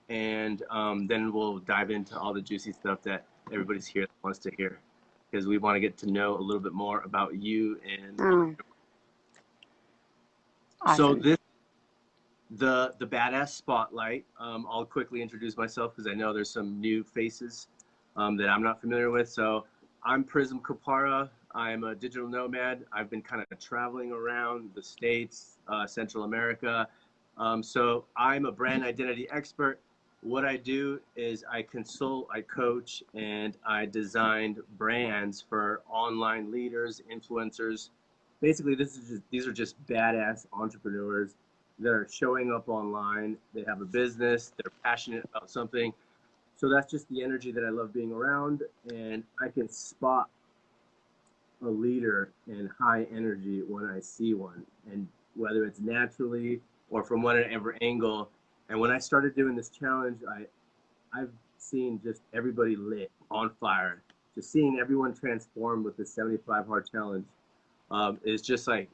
and then we'll dive into all the juicy stuff that everybody's here that wants to hear, because we want to get to know a little bit more about you. And so this, the badass spotlight. I'll quickly introduce myself because I know there's some new faces that I'm not familiar with. So I'm Prizm Copara. I'm a digital nomad. I've been kind of traveling around the States, Central America. So I'm a brand identity expert. What I do is I consult, I coach, and I designed brands for online leaders, influencers. Basically, these are just badass entrepreneurs that are showing up online. They have a business, they're passionate about something. So that's just the energy that I love being around, and I can spot a leader in high energy when I see one, and whether it's naturally or from whatever angle. And when I started doing this challenge, I've seen just everybody lit on fire. Just seeing everyone transform with the 75 hard challenge is just like,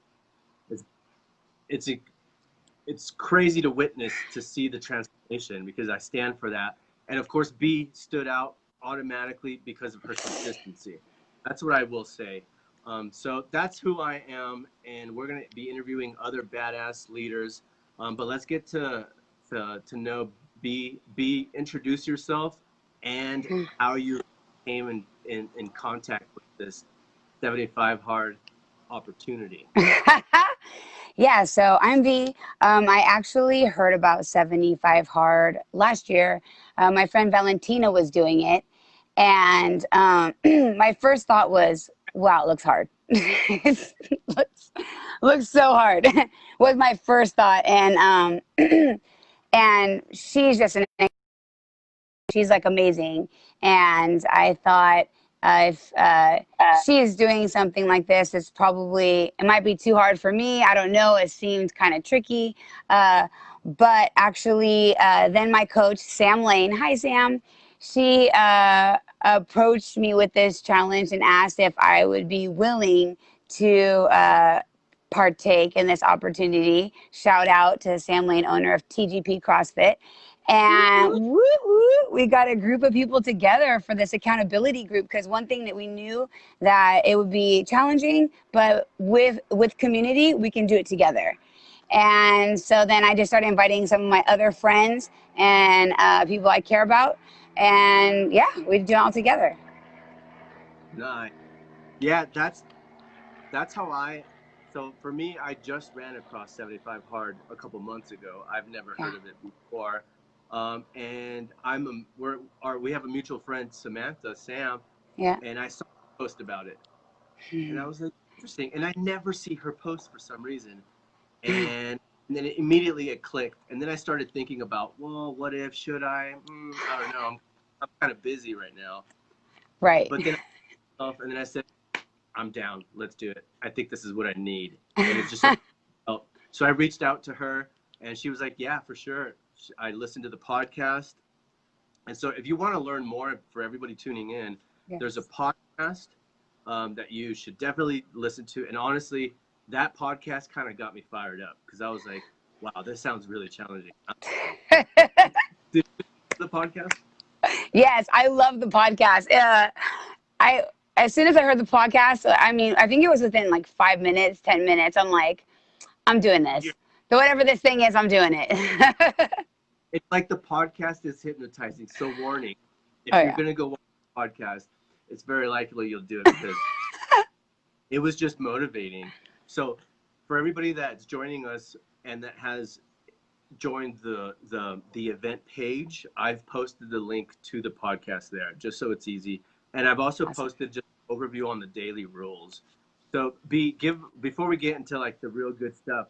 it's crazy to witness, to see the transformation, because I stand for that. And of course, B stood out automatically because of her consistency. That's what I will say. So that's who I am, and we're gonna be interviewing other badass leaders. But let's get to know B. B, introduce yourself and how you came in contact with this 75 hard opportunity. Yeah, so I'm V. I actually heard about 75 hard last year. My friend Valentina was doing it, and my first thought was, wow, it looks hard. looks so hard was my first thought. And and she's just she's like amazing. And I thought, if she's doing something like this, it might be too hard for me. I don't know. It seemed kind of tricky. But actually, then my coach, Sam Lane, hi, Sam, she approached me with this challenge and asked if I would be willing to partake in this opportunity. Shout out to Sam Lane, owner of TGP CrossFit. And we got a group of people together for this accountability group, because one thing that we knew, that it would be challenging, but with community, we can do it together. And so then I just started inviting some of my other friends and people I care about. And yeah, we do it all together. Nice. Yeah, that's how so for me, I just ran across 75 hard a couple months ago. I've never heard of it before. And we have a mutual friend, Samantha, Sam. Yeah. And I saw her post about it. And I was like, interesting. And I never see her post for some reason. And then immediately it clicked. And then I started thinking about, well, what if, should I? I don't know. I'm kind of busy right now. Right. But then I said, I'm down. Let's do it. I think this is what I need. And it's just so I reached out to her, and she was like, yeah, for sure. I listened to the podcast. And so if you want to learn more, for everybody tuning in, there's a podcast that you should definitely listen to. And honestly, that podcast kind of got me fired up, because I was like, wow, this sounds really challenging. Did you listen to the podcast? Yes, I love the podcast. As soon as I heard the podcast, I mean, I think it was within like 5 minutes, 10 minutes. I'm like, I'm doing this. Yeah. So whatever this thing is, I'm doing it. It's like the podcast is hypnotizing. So warning, if you're going to go watch the podcast, it's very likely you'll do it, because it was just motivating. So for everybody that's joining us and that has joined the event page, I've posted the link to the podcast there, just so it's easy. And I've also posted just an overview on the daily rules. So before we get into like the real good stuff,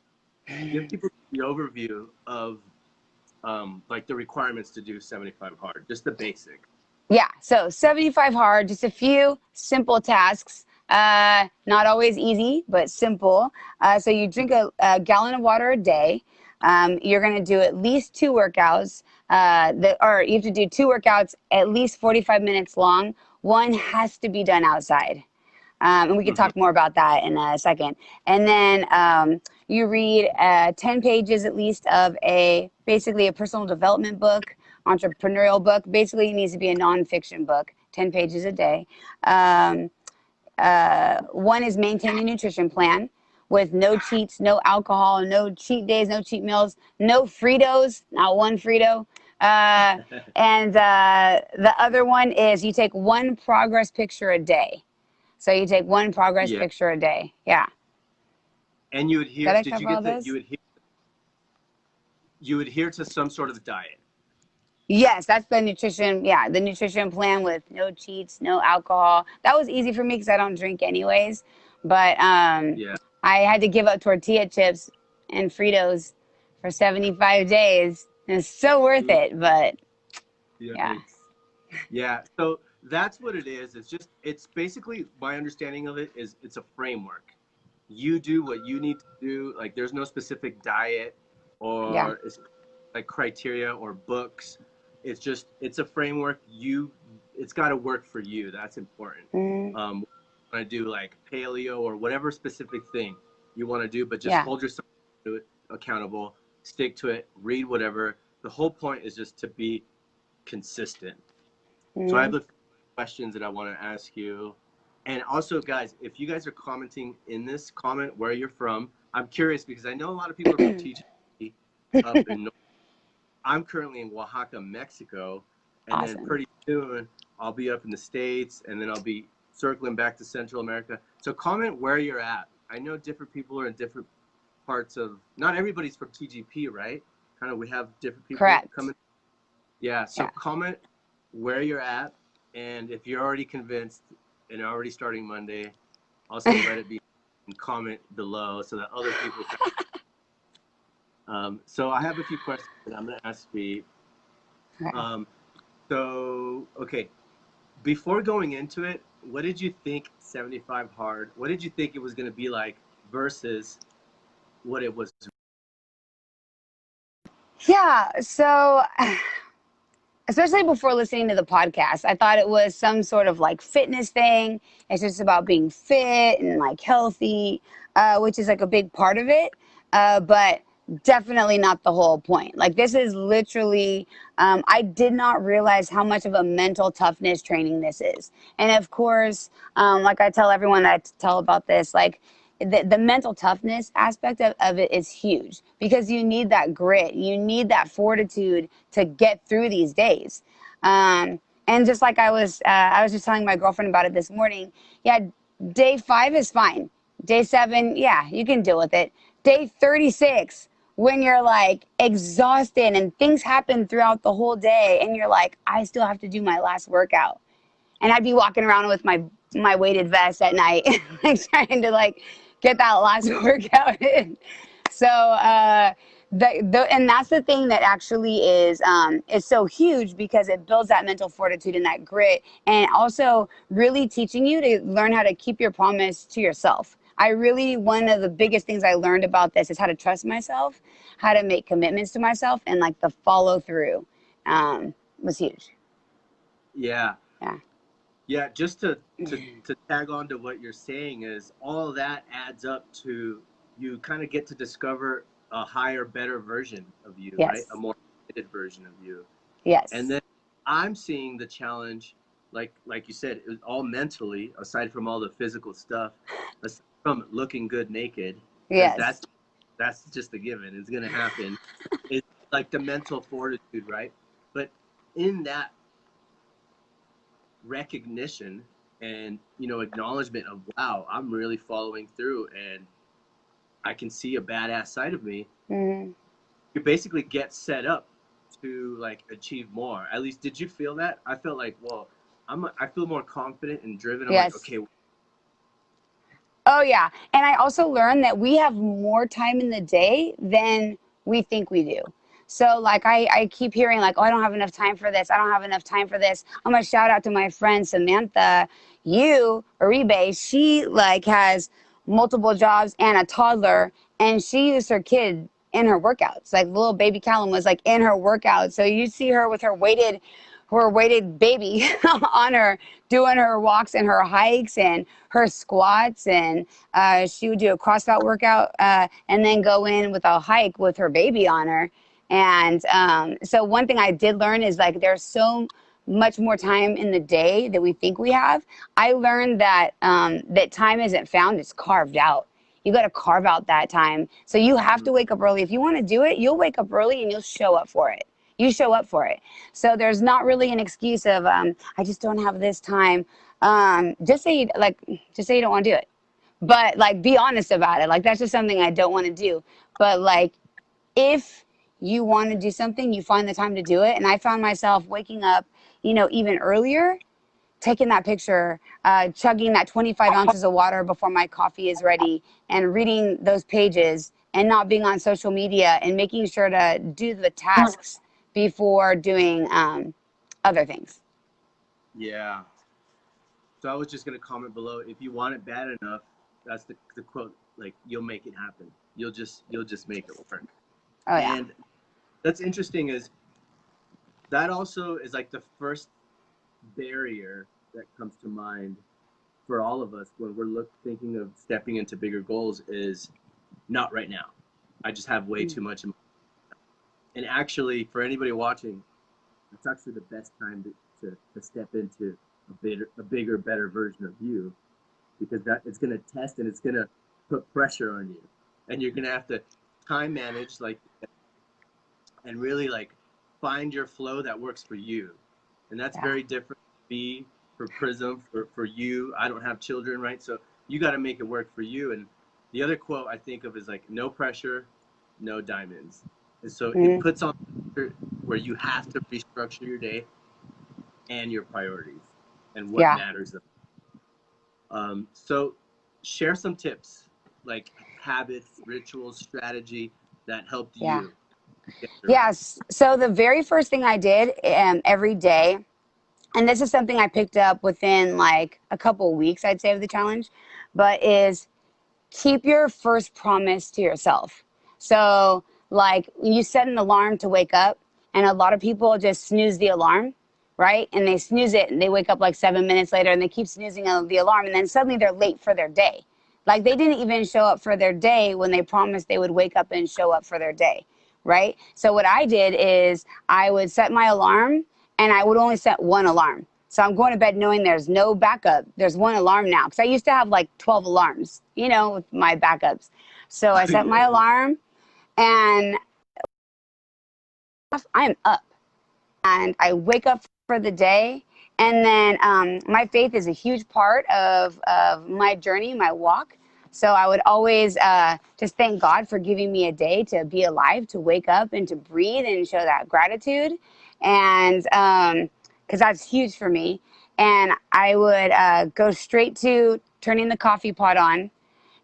give people the overview of like the requirements to do 75 hard, just the basic. Yeah, so 75 hard, just a few simple tasks. Not always easy, but simple. So you drink a gallon of water a day. You're going to do at least 2 workouts, or you have to do 2 workouts at least 45 minutes long. One has to be done outside. And we can talk more about that in a second. And then you read 10 pages at least of basically a personal development book, entrepreneurial book. Basically, it needs to be a nonfiction book, 10 pages a day. One is maintain a nutrition plan with no cheats, no alcohol, no cheat days, no cheat meals, no Fritos, not one Frito. And the other one is you take one progress picture a day. So you take one progress Yeah. picture a day. Yeah. And you Did adhere, I did you cover all get this? you adhere to some sort of diet? Yes, that's the nutrition. Yeah, the nutrition plan with no cheats, no alcohol. That was easy for me because I don't drink anyways. But Yeah. I had to give up tortilla chips and Fritos for 75 days. And it's so worth it. But yeah, Yikes. Yeah. So that's what it is. It's basically, my understanding of it is it's a framework. You do what you need to do. Like, there's no specific diet yeah, or it's like criteria or books. It's a framework. It's got to work for you. That's important. mm, Want to do like paleo or whatever specific thing you want to do, but just yeah, hold yourself to it, accountable, stick to it, read whatever. The whole point is just to be consistent. So I have mm, a few questions that I want to ask you. And also, guys, if you guys are commenting in this, comment where you're from. I'm curious because I know a lot of people are from TGP up in North. I'm currently in Oaxaca, Mexico, and then awesome. pretty soon I'll be up in the States, and then I'll be circling back to Central America. So comment where you're at. I know different people are in different parts of. Not everybody's from TGP, right? Kind of, we have different people Correct. coming. Yeah. So Yeah. comment where you're at, and if you're already convinced and already starting Monday, also let it be and comment below so that other people can. So I have a few questions that I'm going to ask you. Um, okay, before going into it, what did you think 75 hard? What did you think it was going to be like versus what it was? Yeah. So especially before listening to the podcast, I thought it was some sort of like fitness thing. It's just about being fit and like healthy, which is like a big part of it, but definitely not the whole point. Like, this is literally, I did not realize how much of a mental toughness training this is. And of course, like I tell everyone that I tell about this, like, the mental toughness aspect of it is huge because you need that grit, you need that fortitude to get through these days. And just like I was just telling my girlfriend about it this morning. Yeah, day 5 is fine. Day 7, yeah, you can deal with it. Day 36, when you're like exhausted and things happen throughout the whole day, and you're like, I still have to do my last workout, and I'd be walking around with my weighted vest at night, like trying to like get that last workout in. So and that's the thing that actually is so huge because it builds that mental fortitude and that grit, and also really teaching you to learn how to keep your promise to yourself. One of the biggest things I learned about this is how to trust myself, how to make commitments to myself, and like the follow through was huge. Yeah. Yeah. Yeah, just to tag on to what you're saying is all of that adds up to you kind of get to discover a higher, better version of you, right? A Yes. more committed version of you. And Yes. then I'm seeing the challenge, like you said, it was all mentally, aside from all the physical stuff, aside from looking good naked, because Yes. that's just a given. It's gonna happen. It's like the mental fortitude, right? But in that recognition and acknowledgement of, wow, I'm really following through and I can see a badass side of me, Mm-hmm. you basically get set up to like achieve more. At least, did you feel that? I felt like, well, I feel more confident and driven. I'm like, Yes. okay. Oh, yeah. And I also learned that we have more time in the day than we think we do. So, like, I keep hearing, like, oh, I don't have enough time for this. I don't have enough time for this. I'm going to shout out to my friend Samantha Uribe. She, like, has multiple jobs and a toddler, and she used her kid in her workouts. Like, little baby Callum was, like, in her workouts. So you see her with her weighted her weighted baby on her, doing her walks and her hikes and her squats. And she would do a CrossFit workout and then go in with a hike with her baby on her. And so one thing I did learn is like there's so much more time in the day that we think we have. I learned that that time isn't found, it's carved out. You got to carve out that time. So you have to wake up early. If you want to do it, you'll wake up early and you'll show up for it. You show up for it. So there's not really an excuse of I just don't have this time. Just say you don't want to do it. But like be honest about it. Like that's just something I don't want to do. But like if you want to do something, you find the time to do it. And I found myself waking up, you know, even earlier, taking that picture, chugging that 25 ounces of water before my coffee is ready, and reading those pages, and not being on social media, and making sure to do the tasks before doing other things. Yeah. So I was just gonna comment below. If you want it bad enough, that's the quote. Like you'll make it happen. You'll just make it work. Oh yeah. And that's interesting. Is that also is like the first barrier that comes to mind for all of us when we're thinking of stepping into bigger goals is not right now. I just have way too much. And actually, for anybody watching, it's actually the best time to step into a bigger, better version of you, because that it's going to test and it's going to put pressure on you, and you're going to have to time manage, like, and really like find your flow that works for you. And that's very different for Prizm, for you. I don't have children, right? So you got to make it work for you. And the other quote I think of is like, no pressure, no diamonds. And so it puts on where you have to restructure your day and your priorities and what matters. So share some tips, like habits, rituals, strategy that helped you. Yes. So the very first thing I did every day, and this is something I picked up within like a couple of weeks, I'd say, of the challenge, but is keep your first promise to yourself. So like you set an alarm to wake up, and a lot of people just snooze the alarm, right? And they snooze it and they wake up like 7 minutes later and they keep snoozing the alarm, and then suddenly they're late for their day. Like they didn't even show up for their day when they promised they would wake up and show up for their day, right? So what I did is I would set my alarm, and I would only set one alarm. So I'm going to bed knowing there's no backup. There's one alarm now, because I used to have like 12 alarms, you know, with my backups. So I set my alarm, and I'm up, and I wake up for the day. And then my faith is a huge part of my journey, my walk. So I would always just thank God for giving me a day to be alive, to wake up and to breathe and show that gratitude. And because that's huge for me. And I would go straight to turning the coffee pot on.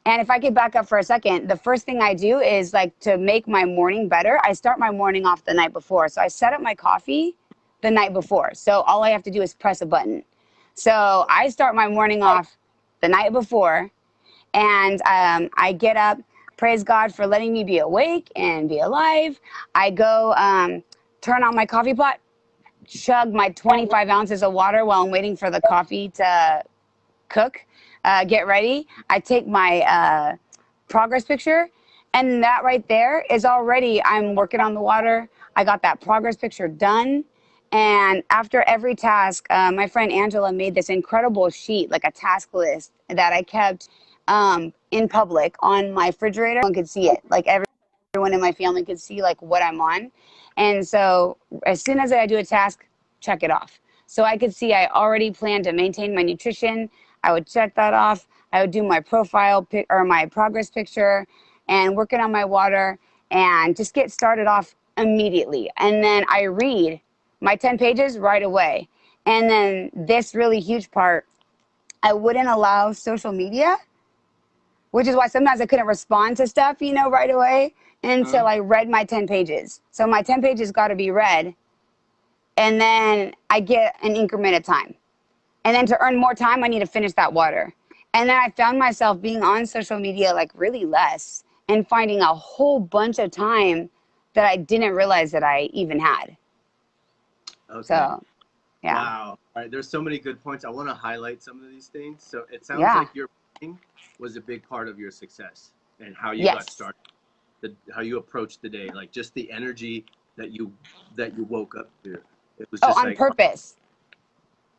And if I could back up for a second, the first thing I do is like to make my morning better, I start my morning off the night before. So I set up my coffee the night before. So all I have to do is press a button. So I start my morning off the night before, and I get up, praise God for letting me be awake and be alive. I go turn on my coffee pot, chug my 25 ounces of water while I'm waiting for the coffee to cook, get ready. I take my progress picture, and that right there is already, I'm working on the water. I got that progress picture done. And after every task, my friend Angela made this incredible sheet, like a task list that I kept in public on my refrigerator. Everyone could see it. Like everyone in my family could see like what I'm on. And so as soon as I do a task, check it off. So I could see I already planned to maintain my nutrition. I would check that off. I would do my profile or my progress picture and working on my water and just get started off immediately. And then I read my 10 pages right away. And then this really huge part, I wouldn't allow social media, which is why sometimes I couldn't respond to stuff, you know, right away until I read my 10 pages. So my 10 pages got to be read, and then I get an increment of time. And then to earn more time, I need to finish that water. And then I found myself being on social media like really less, and finding a whole bunch of time that I didn't realize that I even had. Okay. So Yeah. Wow. All right. There's so many good points. I want to highlight some of these things. So it sounds Yeah. like your writing was a big part of your success and how you got Yes. started, how you approached the day, like just the energy that you woke up to. It was Oh, just on like, purpose.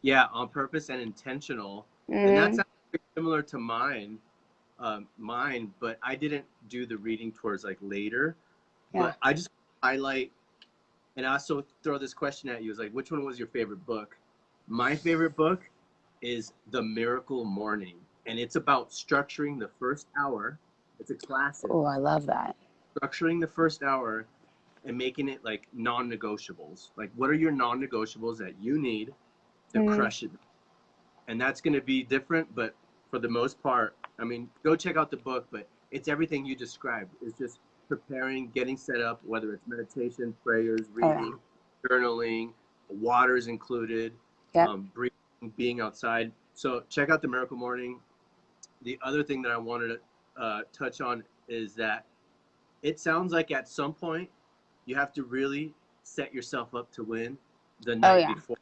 yeah, on purpose and intentional. And Mm-hmm. that's similar to mine, but I didn't do the reading towards like later. Yeah. But I just highlight, and I also throw this question at you: is like, which one was your favorite book? My favorite book is The Miracle Morning, and it's about structuring the first hour. It's a classic. Oh, I love that. Structuring the first hour and making it like non-negotiables. Like, what are your non-negotiables that you need to Mm-hmm. crush it? And that's going to be different, but for the most part, I mean, go check out the book, but it's everything you described. It's just preparing, getting set up, whether it's meditation, prayers, Oh, yeah. reading, journaling, water's included, Yep. breathing, being outside. So check out The Miracle Morning. The other thing that I wanted to touch on is that it sounds like at some point you have to really set yourself up to win the Oh, night yeah. before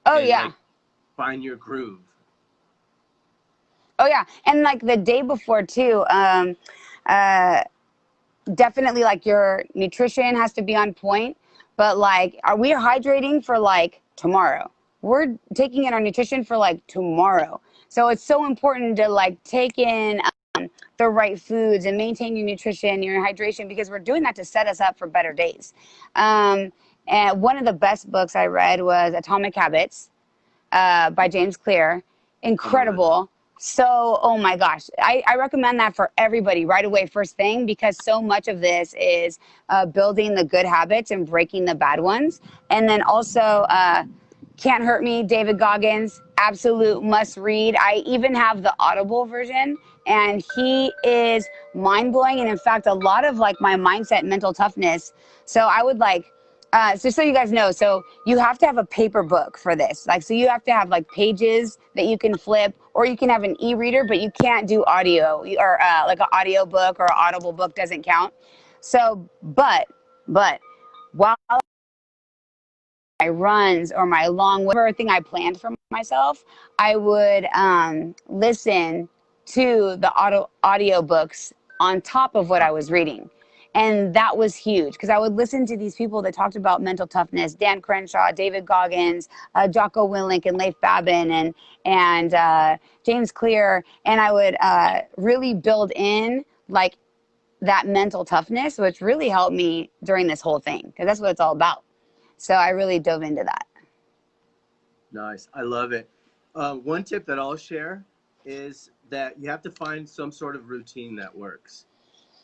Oh, and yeah. like find your groove. Oh, yeah. And like the day before, too, uh, definitely like your nutrition has to be on point. But like, are we hydrating for like tomorrow? We're taking in our nutrition for like tomorrow. So it's so important to like take in the right foods and maintain your nutrition, your hydration, because we're doing that to set us up for better days. And one of the best books I read was Atomic Habits by James Clear. I love it. Incredible. So, oh my gosh, I recommend that for everybody right away, first thing, because so much of this is building the good habits and breaking the bad ones. And then also, Can't Hurt Me, David Goggins, absolute must read. I even have the Audible version, and he is mind blowing. And in fact, a lot of like my mindset, mental toughness. So I would like, so you guys know, so you have to have a paper book for this. Like, so you have to have like pages that you can flip, or you can have an e-reader, but you can't do audio or like an audio book or Audible book doesn't count. So, but while my runs or my long whatever thing I planned for myself, I would listen to the audio books on top of what I was reading. And that was huge because I would listen to these people that talked about mental toughness: Dan Crenshaw, David Goggins, Jocko Willink, and Leif Babin, and James Clear. And I would really build in like that mental toughness, which really helped me during this whole thing because that's what it's all about. So I really dove into that. Nice. I love it. One tip that I'll share is that you have to find some sort of routine that works.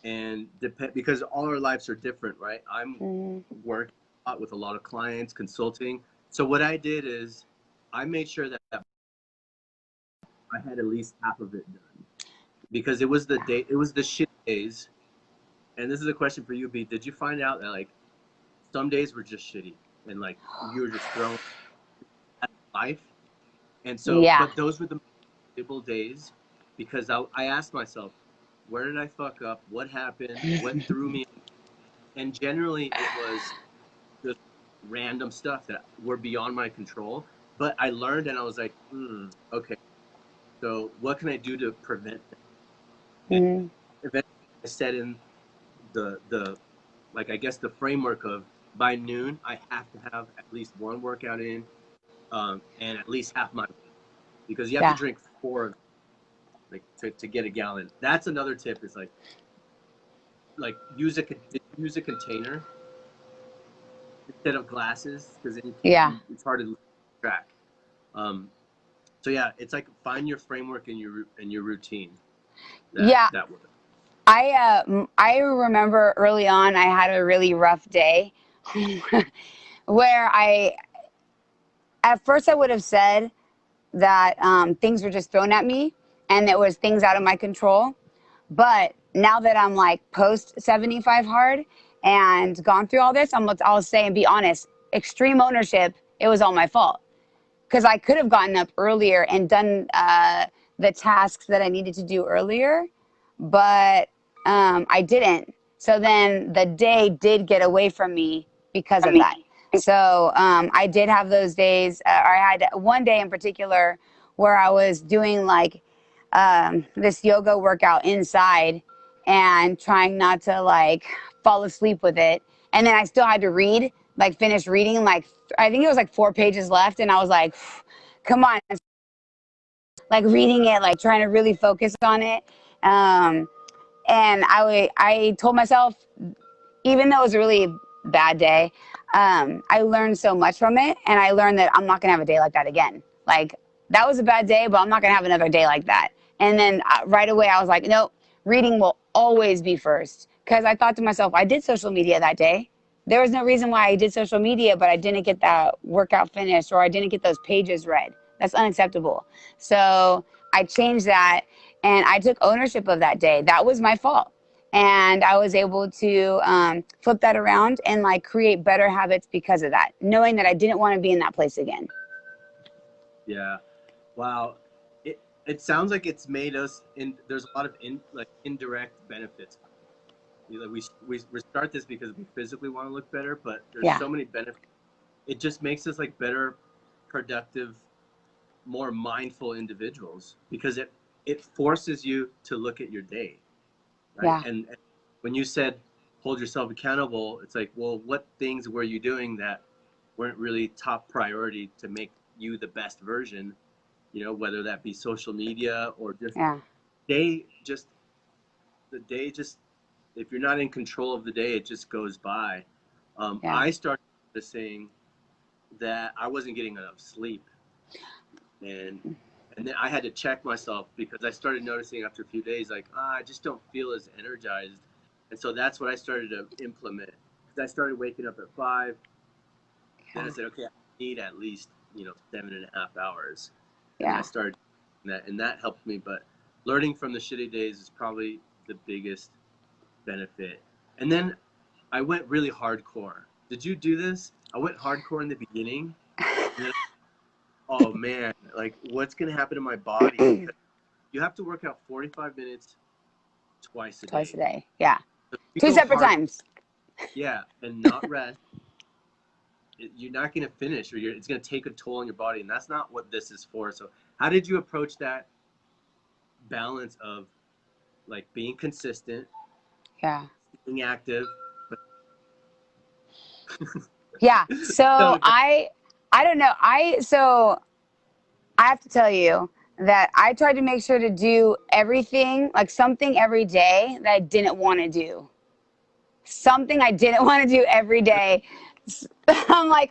And because all our lives are different, right? I'm Mm, working a lot with a lot of clients, consulting. So what I did is I made sure that I had at least half of it done because it was the shit days. And this is a question for you, B. Did you find out that like some days were just shitty and like you were just thrown at life? And so, yeah. but those were the valuable days because I asked myself, where did I fuck up? What happened? What threw me? And generally, it was just random stuff that were beyond my control. But I learned, and I was like, okay. So, what can I do to prevent that? And Mm, eventually, I set in the like I guess the framework of by noon I have to have at least one workout in, and at least half my because you have to yeah. drink four like to get a gallon. That's another tip. Is like use a container instead of glasses because Yeah. it's hard to lose track. Um, so yeah, it's like find your framework and your routine Yeah. that works. I remember early on I had a really rough day where I at first I would have said that things were just thrown at me and it was things out of my control. But now that I'm like post 75 hard and gone through all this, I'll say and be honest, extreme ownership, it was all my fault. Because I could have gotten up earlier and done the tasks that I needed to do earlier, but I didn't. So then the day did get away from me because of that. So I did have those days. I had one day in particular where I was doing like this yoga workout inside and trying not to like fall asleep with it. And then I still had to read, like finish reading, like I think it was like 4 pages left. And I was like, come on, like reading it, like trying to really focus on it. And I told myself, even though it was a really bad day, I learned so much from it. And I learned that I'm not going to have a day like that again. Like, that was a bad day, but I'm not going to have another day like that. And then right away, I was like, nope, reading will always be first. Because I thought to myself, I did social media that day. There was no reason why I did social media, but I didn't get that workout finished or I didn't get those pages read. That's unacceptable. So I changed that and I took ownership of that day. That was my fault. And I was able to flip that around and like create better habits because of that, knowing that I didn't want to be in that place again. Yeah. Wow. It sounds like it's made us there's a lot of indirect benefits. We start this because we physically want to look better, but there's so many benefits. It just makes us like better, productive, more mindful individuals because it forces you to look at your day, right? Yeah. And when you said hold yourself accountable, it's like, well, what things were you doing that weren't really top priority to make you the best version? You know, whether that be social media or just day, just the day, just if you're not in control of the day, it just goes by. I started noticing that I wasn't getting enough sleep, and then I had to check myself because I started noticing after a few days, like, I just don't feel as energized, and so that's what I started to implement. Because I started waking up at 5, then I said, okay, I need at least 7.5 hours, and I started that, and that helped me. But learning from the shitty days is probably the biggest benefit. And then I went really hardcore. Did you do this? I went hardcore in the beginning. And then, oh man, like what's gonna happen to my body? Because you have to work out 45 minutes twice a day. Twice a day, yeah. So 2 separate times. Yeah, and not rest. You're not gonna finish, or it's gonna take a toll on your body, and that's not what this is for. So, how did you approach that balance of like being consistent, being active? Yeah. So I don't know. So I have to tell you that I tried to make sure to do everything, like something every day that I didn't want to do. Something I didn't want to do every day. I'm like,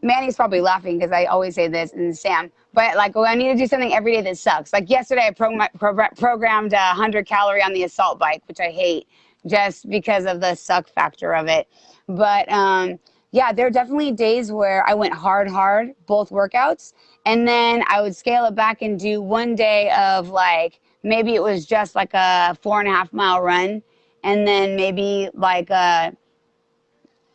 Manny's probably laughing because I always say this, and Sam, but like, I need to do something every day that sucks. Like yesterday, I programmed 100 calorie on the assault bike, which I hate just because of the suck factor of it. But yeah, there are definitely days where I went hard, both workouts, and then I would scale it back and do one day of like, maybe it was just like a 4.5 mile run, and then maybe like a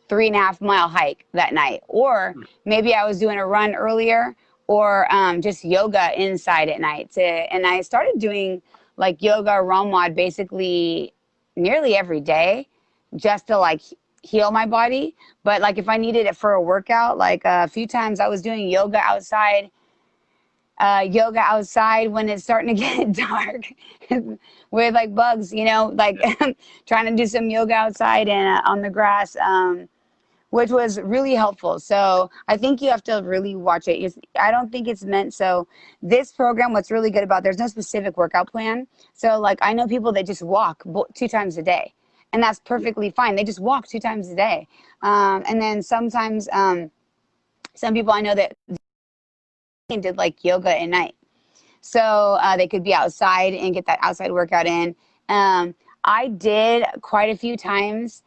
3.5 mile hike that night. Or maybe I was doing a run earlier, or just yoga inside at night. And I started doing like yoga Ramad basically nearly every day just to like heal my body. But like if I needed it for a workout, like a few times I was doing yoga outside when it's starting to get dark with like bugs, like trying to do some yoga outside and on the grass, which was really helpful. So I think you have to really watch it. I don't think it's meant. So this program, what's really good about, there's no specific workout plan. So like I know people that just walk 2 times a day, and that's perfectly fine. They just walk 2 times a day. And then sometimes some people I know that did like yoga at night. So they could be outside and get that outside workout in. I did quite a few times.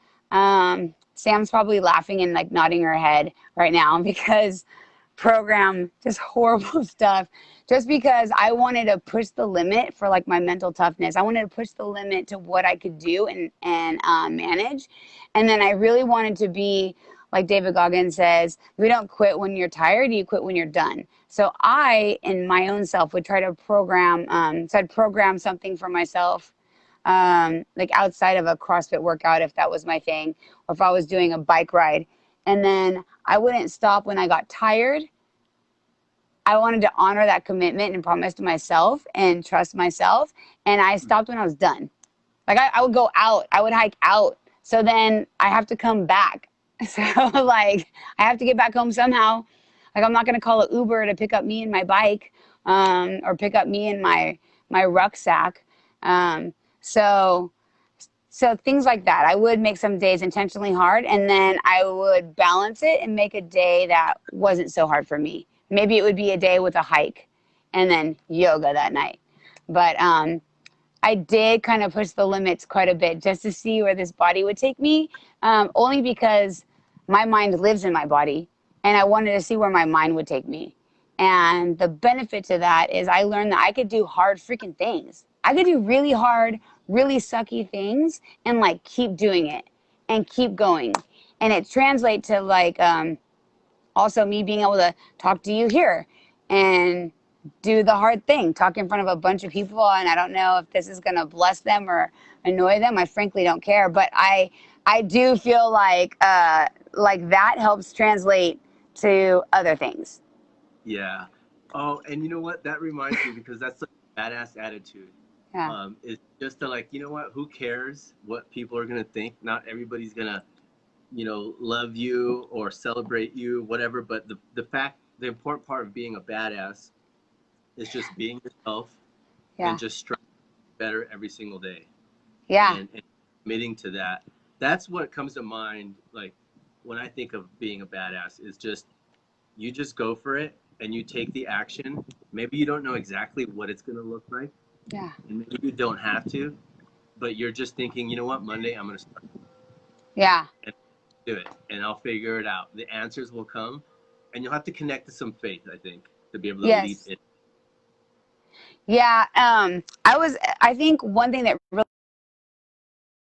Sam's probably laughing and like nodding her head right now because program just horrible stuff. Just because I wanted to push the limit for like my mental toughness. I wanted to push the limit to what I could do and manage. And then I really wanted to be, like David Goggins says, you don't quit when you're tired, you quit when you're done. So I, in my own self, would try to program, so I'd program something for myself like outside of a CrossFit workout, if that was my thing, or if I was doing a bike ride. And then I wouldn't stop when I got tired. I wanted to honor that commitment and promise to myself and trust myself. And I stopped when I was done. Like I would go out, I would hike out. So then I have to come back. So like I have to get back home somehow. Like I'm not going to call an Uber to pick up me and my bike, or pick up me and my rucksack. Um, so so things like that. I would make some days intentionally hard, and then I would balance it and make a day that wasn't so hard for me. Maybe it would be a day with a hike and then yoga that night. But I did kind of push the limits quite a bit just to see where this body would take me, only because my mind lives in my body, and I wanted to see where my mind would take me. And the benefit to that is I learned that I could do hard freaking things. I could do really hard, really sucky things and like keep doing it and keep going. And it translates to like also me being able to talk to you here and do the hard thing, talk in front of a bunch of people. And I don't know if this is going to bless them or annoy them. I frankly don't care, but I do feel like that helps translate to other things. Yeah. Oh, and you know what? That reminds me, because that's like a badass attitude. Yeah. It's just to like, you know what? Who cares what people are gonna think? Not everybody's gonna, love you or celebrate you, whatever. But the important part of being a badass is just being yourself Yeah. and just striving better every single day. Yeah. And committing to that. That's what comes to mind. Like when I think of being a badass, is just you just go for it and you take the action. Maybe you don't know exactly what it's going to look like, Yeah. and maybe you don't have to, but you're just thinking, you know what, Monday I'm going to start Yeah. and do it, and I'll figure it out. The answers will come, and you'll have to connect to some faith, I think, to be able to lead Yes. it. Yeah. I think one thing that really,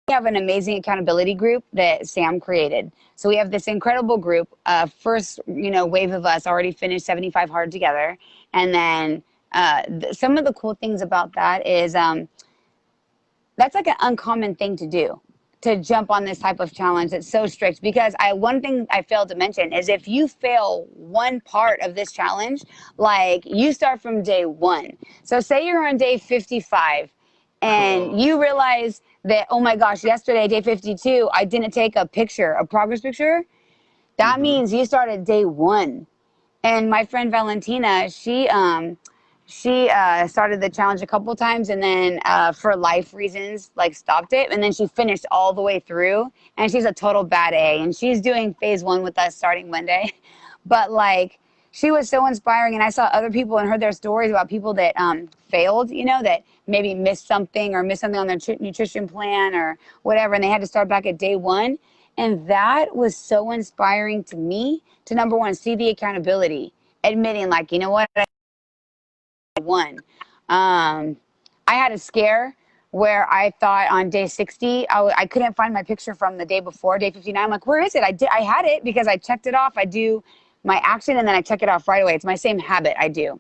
we have an amazing accountability group that Sam created. So we have this incredible group. First, wave of us already finished 75 hard together. And then some of the cool things about that is that's like an uncommon thing to do, to jump on this type of challenge that's so strict. Because one thing I failed to mention is if you fail one part of this challenge, like you start from day one. So say you're on day 55 and you realize that, oh my gosh, yesterday, day 52, I didn't take a picture, a progress picture. That Mm-hmm. means you started day one. And my friend Valentina, she started the challenge a couple times, and then for life reasons, like stopped it. And then she finished all the way through. And she's a total bad A. And she's doing phase one with us starting Monday. But like, she was so inspiring. And I saw other people and heard their stories about people that failed, that maybe missed something on their nutrition plan or whatever. And they had to start back at day one. And that was so inspiring to me to, number one, see the accountability, admitting like, you know what, I won. I had a scare where I thought on day 60, I couldn't find my picture from the day before, day 59. I'm like, where is it? I had it because I checked it off. I do my action and then I check it off right away. It's my same habit I do.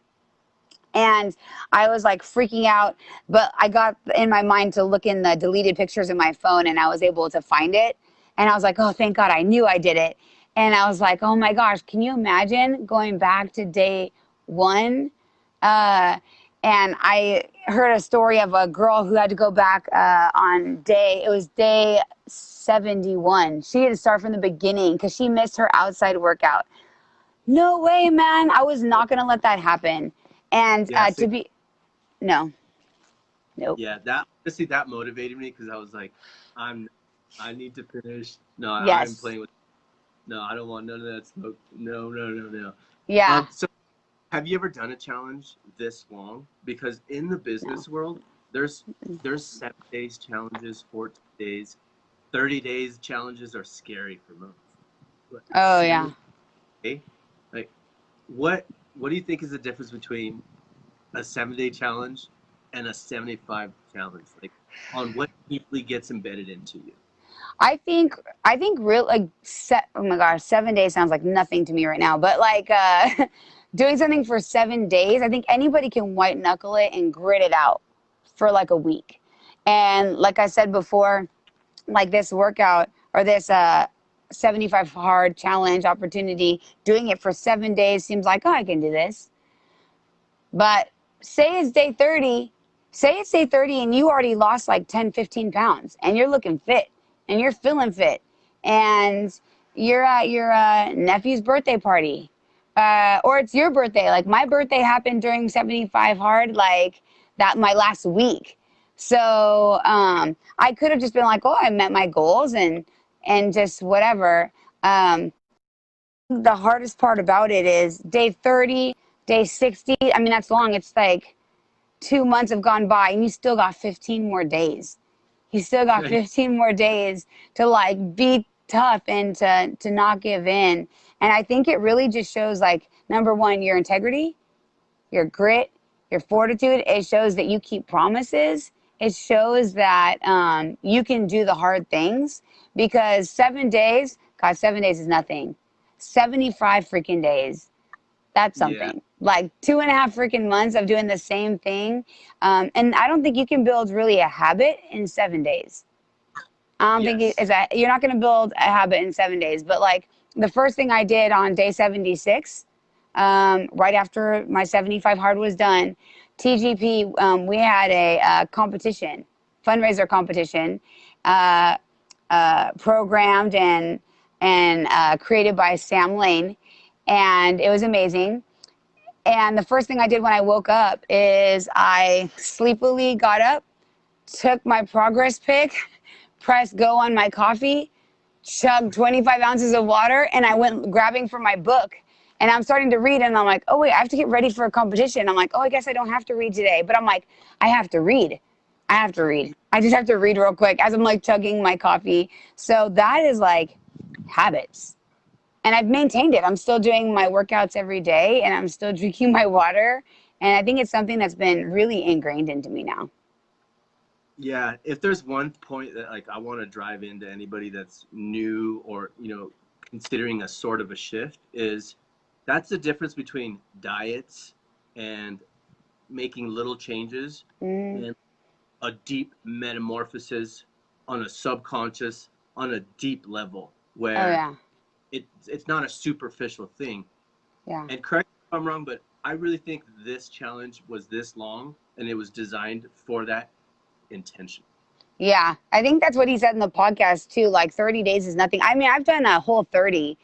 And I was like freaking out, but I got in my mind to look in the deleted pictures in my phone and I was able to find it. And I was like, oh, thank God, I knew I did it. And I was like, oh my gosh, can you imagine going back to day one? And I heard a story of a girl who had to go back it was day 71. She had to start from the beginning because she missed her outside workout. No way, man. I was not going to let that happen. And Yeah, no, nope. yeah. That honestly, that motivated me, because I was like, I need to finish. No, I'm Yes. playing with. No, I don't want none of that smoke. No, no, no, no. Yeah. So have you ever done a challenge this long? Because in the business world, there's 7 days challenges, 14 days, 30 days challenges are scary for most. But Oh, yeah. like what do you think is the difference between a 7 day challenge and a 75 challenge? Like on what deeply gets embedded into you? I think real like oh my gosh, 7 days sounds like nothing to me right now. But like doing something for 7 days, I think anybody can white knuckle it and grit it out for like a week. And like I said before, like this workout or this 75 hard challenge opportunity, doing it for 7 days seems like, oh, I can do this. But say it's day 30, say it's day 30 and you already lost like 10, 15 pounds and you're looking fit and you're feeling fit and you're at your nephew's birthday party. Or it's your birthday. Like my birthday happened during 75 hard, like that my last week. So I could have just been like, oh, I met my goals and just whatever. The hardest part about it is day 30, day 60. I mean, that's long. It's like 2 months have gone by and you still got 15 more days. You still got 15 more days to like be tough and to not give in. And I think it really just shows like, number one, your integrity, your grit, your fortitude. It shows that you keep promises. It shows that you can do the hard things because 7 days, God, 7 days is nothing. 75 freaking days. That's something. Like 2.5 freaking months of doing the same thing. And I don't think you can build really a habit in 7 days. I don't think you're not going to build a habit in 7 days. But like the first thing I did on day 76, right after my 75 hard was done, TGP, we had a competition, fundraiser competition, programmed and created by Sam Lane. And it was amazing. And the first thing I did when I woke up is I sleepily got up, took my progress pic, pressed go on my coffee, chugged 25 ounces of water, and I went grabbing for my book. And I'm starting to read, and I'm like, oh, wait, I have to get ready for a competition. I'm like, oh, I guess I don't have to read today. But I'm like, I have to read. I have to read. I just have to read real quick as I'm like chugging my coffee. So that is like habits. And I've maintained it. I'm still doing my workouts every day and I'm still drinking my water. And I think it's something that's been really ingrained into me now. Yeah, if there's one point that like I want to drive into anybody that's new or, considering a sort of a shift is that's the difference between diets and making little changes and a deep metamorphosis on a subconscious, on a deep level where it's not a superficial thing. Yeah. And correct me if I'm wrong, but I really think this challenge was this long and it was designed for that intention. Yeah, I think that's what he said in the podcast too. Like 30 days is nothing. I mean, I've done a whole 30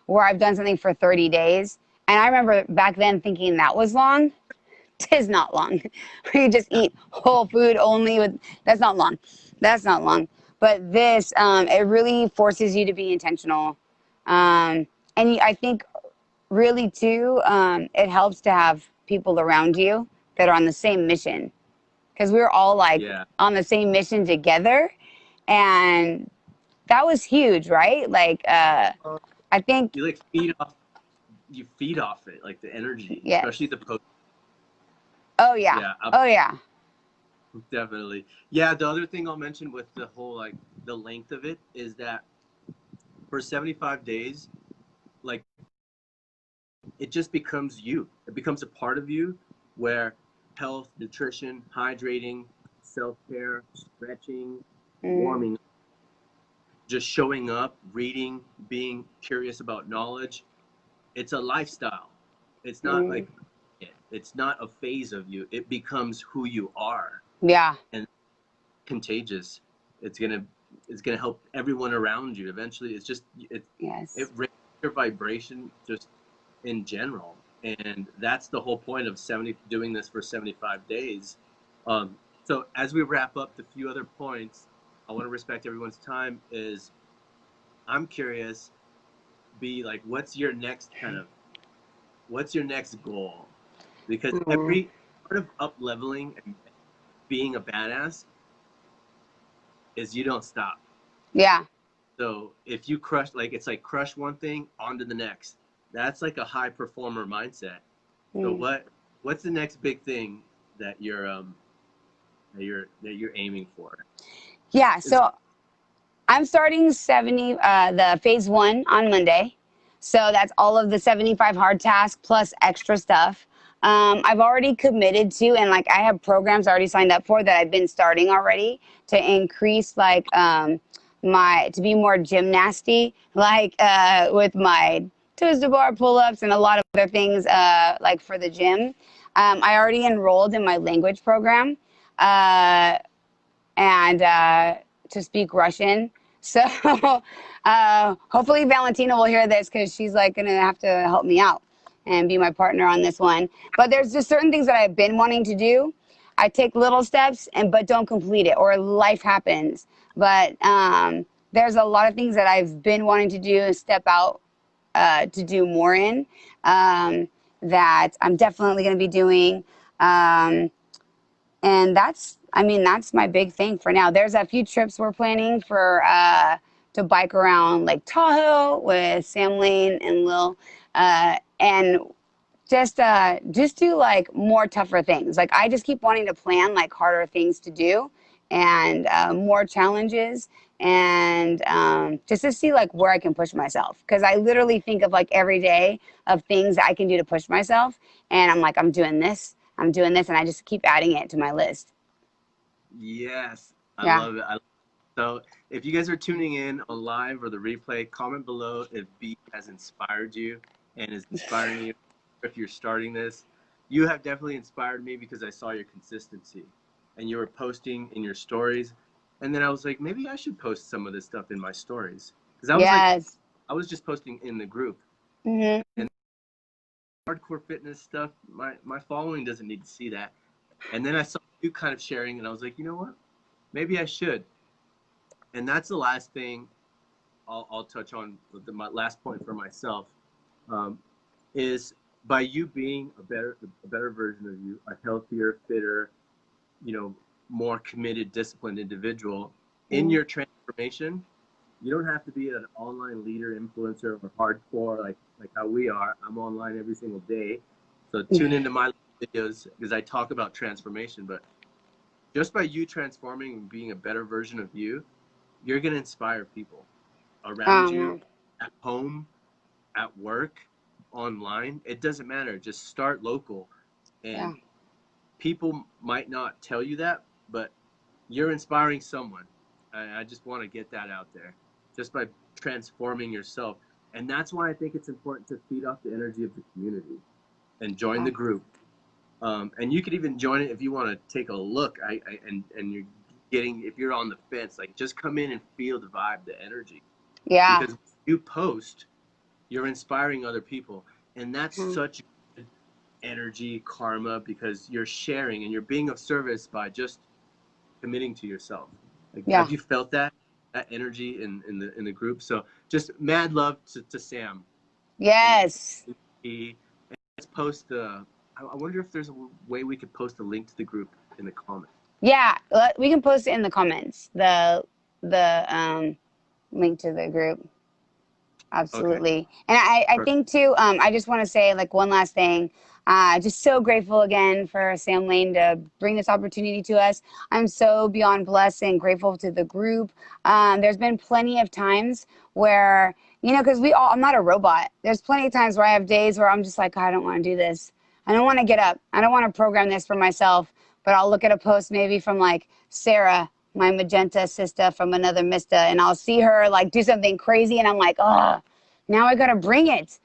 where I've done something for 30 days. And I remember back then thinking that was long. Tis not long. You just eat whole food only that's not long. That's not long. But this, it really forces you to be intentional. And I think really too, it helps to have people around you that are on the same mission. Because we were all like on the same mission together. And that was huge, right? Like, I think you like feed off it, like the energy, especially the post. Oh yeah. Oh yeah. Definitely. Yeah. The other thing I'll mention with the whole, like the length of it is that for 75 days, like it just becomes you. It becomes a part of you where health, nutrition, hydrating, self-care, stretching, warming, just showing up, reading, being curious about knowledge. It's a lifestyle. It's not like it's not a phase of you. It becomes who you are. Yeah. And contagious. It's gonna help everyone around you. Eventually, it's just it raises your vibration just in general. And that's the whole point of doing this for 75 days. So as we wrap up the few other points, I want to respect everyone's time. I'm curious, what's your next goal? Because every part of up leveling and being a badass is you don't stop. Yeah. So if you crush one thing onto the next. That's like a high performer mindset. So what's the next big thing that you're aiming for? Yeah, so I'm starting the phase 1 on Monday. So that's all of the 75 hard tasks plus extra stuff. I've already committed to, and like I have programs already signed up for that I've been starting already to increase like to be more gymnasty, like with my twisted bar pull-ups and a lot of other things like for the gym. I already enrolled in my language program and to speak Russian. So hopefully Valentina will hear this because she's like going to have to help me out and be my partner on this one. But there's just certain things that I've been wanting to do. I take little steps but don't complete it, or life happens. But there's a lot of things that I've been wanting to do and step out to do more in that I'm definitely going to be doing. And that's my big thing for now. There's a few trips we're planning for to bike around Lake Tahoe with Sam Lane and Lil, and just do like more tougher things. Like I just keep wanting to plan like harder things to do and more challenges, and just to see like where I can push myself, because I literally think of like every day of things that I can do to push myself, and I'm like, I'm doing this, and I just keep adding it to my list. Yes, I Yeah. love it. So if you guys are tuning in on live or the replay, comment below if B has inspired you and is inspiring you. If you're starting this, you have definitely inspired me because I saw your consistency and you were posting in your stories. And then I was like, maybe I should post some of this stuff in my stories. Because Yes. I was just posting in the group. Mm-hmm. And hardcore fitness stuff, my following doesn't need to see that. And then I saw you kind of sharing and I was like, you know what? Maybe I should. And that's the last thing I'll touch on. My last point for myself is by you being a better version of you, a healthier, fitter, more committed, disciplined individual in your transformation. You don't have to be an online leader, influencer, or hardcore like how we are. I'm online every single day, so tune into my videos because I talk about transformation. But just by you transforming and being a better version of you, you're gonna inspire people around you, Um, at home, at work, online. It doesn't matter. Just start local. yeah. And people might not tell you that, but you're inspiring someone. I just want to get that out there just by transforming yourself. And that's why I think it's important to feed off the energy of the community and join Yeah. the group. And you could even join it if you want to take a look. And you're getting, if you're on the fence, like just come in and feel the vibe, the energy. Yeah. Because when you post, you're inspiring other people. And that's Mm. such good energy, karma, because you're sharing and you're being of service by just committing to yourself. Like, Yeah. have you felt that energy in the group? So just mad love to Sam. And Yes. let's post the. I wonder if there's a way we could post a link to the group in the comments. Yeah. We can post it in the comments. The link to the group. Okay. Absolutely. And I Perfect. think too, I just want to say like one last thing. Just so grateful again for Sam Lane to bring this opportunity to us. I'm so beyond blessed and grateful to the group. There's been plenty of times where, because I'm not a robot. There's plenty of times where I have days where I'm just like, I don't want to do this. I don't want to get up. I don't want to program this for myself. But I'll look at a post maybe from like Sarah, my magenta sister from another Mista, and I'll see her like do something crazy, and I'm like, oh, now I gotta bring it,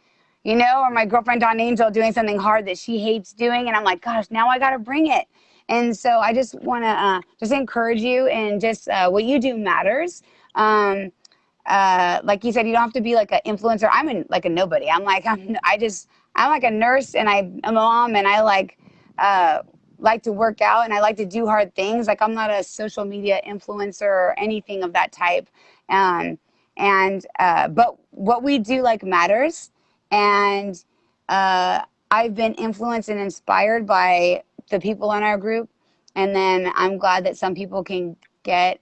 or my girlfriend Dawn Angel doing something hard that she hates doing, and I'm like, gosh, now I gotta bring it. And so I just want to just encourage you, and just what you do matters. Like you said, you don't have to be like an influencer. Like a nobody. I'm like a nurse, and I'm a mom, and I like to work out, and I like to do hard things. Like I'm not a social media influencer or anything of that type. Um, but what we do like matters, and I've been influenced and inspired by the people in our group, and then I'm glad that some people can get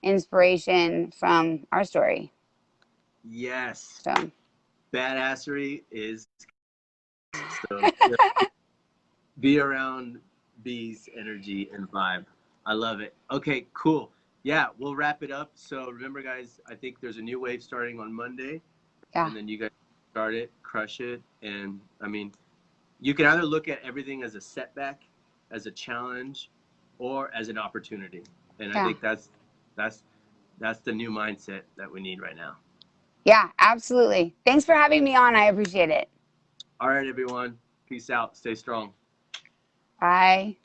inspiration from our story. Yes. So Badassery is so. Be around B's energy and vibe. I love it. Okay, cool. Yeah, we'll wrap it up. So remember, guys, I think there's a new wave starting on Monday, yeah, and then you guys start it, crush it, and I mean, You can either look at everything as a setback, as a challenge, or as an opportunity. And I Yeah. think that's the new mindset that we need right now. Yeah, absolutely. Thanks for having me on. I appreciate it. All right, everyone. Peace out. Stay strong. Bye.